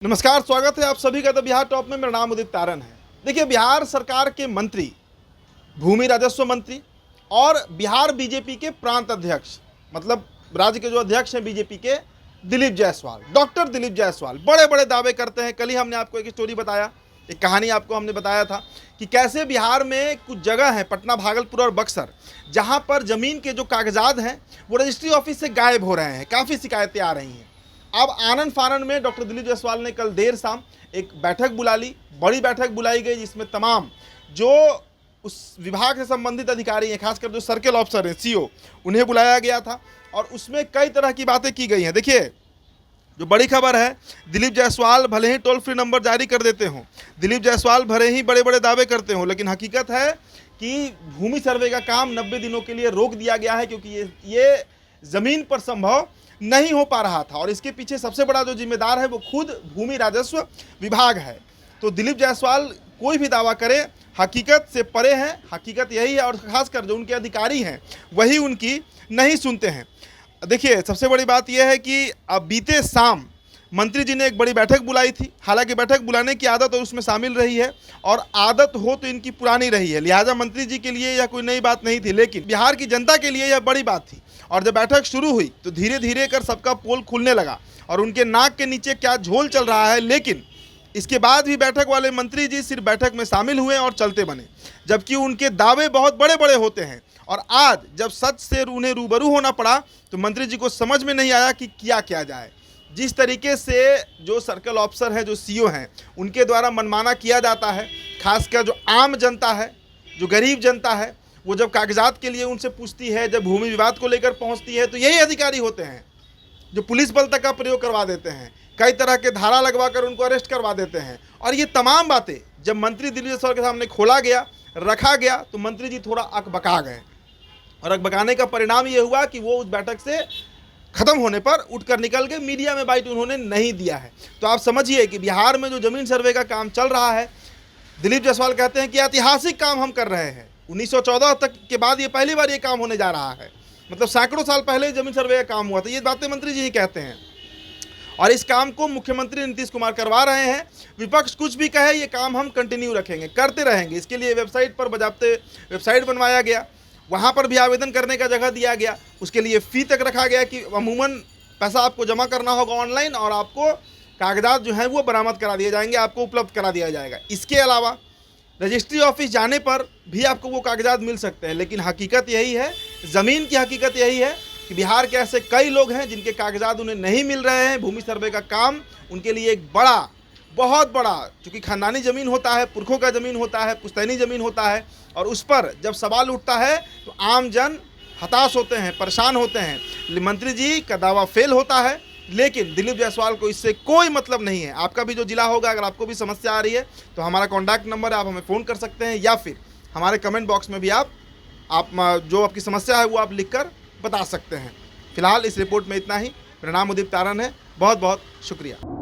नमस्कार, स्वागत है आप सभी का द बिहार टॉप में। मेरा नाम उदित तारन है। देखिए, बिहार सरकार के मंत्री, भूमि राजस्व मंत्री और बिहार बीजेपी के प्रांत अध्यक्ष, मतलब राज्य के जो अध्यक्ष हैं बीजेपी के, दिलीप जायसवाल, डॉक्टर दिलीप जायसवाल बड़े बड़े दावे करते हैं। कल ही हमने आपको एक स्टोरी बताया, एक कहानी आपको हमने बताया था कि कैसे बिहार में कुछ जगह है, पटना, भागलपुर और बक्सर, जहाँ पर ज़मीन के जो कागजात हैं वो रजिस्ट्री ऑफिस से गायब हो रहे हैं। काफ़ी शिकायतें आ रही हैं। अब आनंद फानन में डॉक्टर दिलीप जायसवाल ने कल देर शाम एक बैठक बुला ली, बड़ी बैठक बुलाई गई, जिसमें तमाम जो उस विभाग से संबंधित अधिकारी हैं, खासकर जो सर्किल ऑफिसर हैं, सीओ, उन्हें बुलाया गया था और उसमें कई तरह की बातें की गई हैं। देखिए, जो बड़ी खबर है, दिलीप जायसवाल भले ही टोल फ्री नंबर जारी कर देते हों, दिलीप जायसवाल भले ही बड़े बड़े दावे करते हों, लेकिन हकीकत है कि भूमि सर्वे का काम 90 दिनों के लिए रोक दिया गया है, क्योंकि ये ज़मीन पर संभव नहीं हो पा रहा था और इसके पीछे सबसे बड़ा जो जिम्मेदार है वो खुद भूमि राजस्व विभाग है। तो दिलीप जायसवाल कोई भी दावा करे, हकीकत से परे हैं। हकीकत यही है और खासकर जो उनके अधिकारी हैं वही उनकी नहीं सुनते हैं। देखिए, सबसे बड़ी बात यह है कि अब बीते शाम मंत्री जी ने एक बड़ी बैठक बुलाई थी। हालांकि बैठक बुलाने की आदत और उसमें शामिल रही है और आदत हो तो इनकी पुरानी रही है, लिहाजा मंत्री जी के लिए यह कोई नई बात नहीं थी, लेकिन बिहार की जनता के लिए यह बड़ी बात थी। और जब बैठक शुरू हुई तो धीरे धीरे कर सबका पोल खुलने लगा और उनके नाक के नीचे क्या झोल चल रहा है। लेकिन इसके बाद भी बैठक वाले मंत्री जी सिर्फ बैठक में शामिल हुए और चलते बने, जबकि उनके दावे बहुत बड़े बड़े होते हैं। और आज जब सच से उन्हें रूबरू होना पड़ा तो मंत्री जी को समझ में नहीं आया कि क्या किया जाए। जिस तरीके से जो सर्कल ऑफिसर हैं, जो सीओ हैं, उनके द्वारा मनमाना किया जाता है, खासकर जो आम जनता है, जो गरीब जनता है, वो जब कागजात के लिए उनसे पूछती है, जब भूमि विवाद को लेकर पहुंचती है, तो यही अधिकारी होते हैं जो पुलिस बल तक का प्रयोग करवा देते हैं, कई तरह के धारा लगवा कर उनको अरेस्ट करवा देते हैं। और ये तमाम बातें जब मंत्री दिलीप जायसवाल के सामने खोला गया, रखा गया, तो मंत्री जी थोड़ा अकबका गए और अकबकाने का परिणाम ये हुआ कि वो उस बैठक से खत्म होने पर उठकर निकल गए। मीडिया में बाइट उन्होंने नहीं दिया है। तो आप समझिए कि बिहार में जो जमीन सर्वे का काम चल रहा है, दिलीप जायसवाल कहते हैं कि ऐतिहासिक काम हम कर रहे हैं। 1914 तक के बाद ये पहली बार ये काम होने जा रहा है, मतलब सैकड़ों साल पहले जमीन सर्वे का काम हुआ था। ये बातें मंत्री जी ही कहते हैं और इस काम को मुख्यमंत्री नीतीश कुमार करवा रहे हैं। विपक्ष कुछ भी कहे, ये काम हम कंटिन्यू रखेंगे, करते रहेंगे। इसके लिए वेबसाइट पर बजाते वेबसाइट बनवाया गया, वहाँ पर भी आवेदन करने का जगह दिया गया। उसके लिए फ़ी तक रखा गया कि अमूमन पैसा आपको जमा करना होगा ऑनलाइन और आपको कागजात जो हैं वो बरामद करा दिए जाएंगे, आपको उपलब्ध करा दिया जाएगा। इसके अलावा रजिस्ट्री ऑफिस जाने पर भी आपको वो कागजात मिल सकते हैं। लेकिन हकीकत यही है, ज़मीन की हकीकत यही है कि बिहार के ऐसे कई लोग हैं जिनके कागजात उन्हें नहीं मिल रहे हैं। भूमि सर्वे का काम उनके लिए एक बड़ा, बहुत बड़ा, चूँकि खानदानी ज़मीन होता है, पुरखों का ज़मीन होता है, पुश्तैनी ज़मीन होता है, और उस पर जब सवाल उठता है तो आम जन हताश होते हैं, परेशान होते हैं। मंत्री जी का दावा फेल होता है, लेकिन दिलीप जायसवाल को इससे कोई मतलब नहीं है। आपका भी जो जिला होगा, अगर आपको भी समस्या आ रही है तो हमारा कॉन्टैक्ट नंबर है, आप हमें फ़ोन कर सकते हैं, या फिर हमारे कमेंट बॉक्स में भी आप जो आपकी समस्या है वो आप लिखकर बता सकते हैं। फिलहाल इस रिपोर्ट में इतना ही। मेरा नाम उदित तारन है। बहुत बहुत शुक्रिया।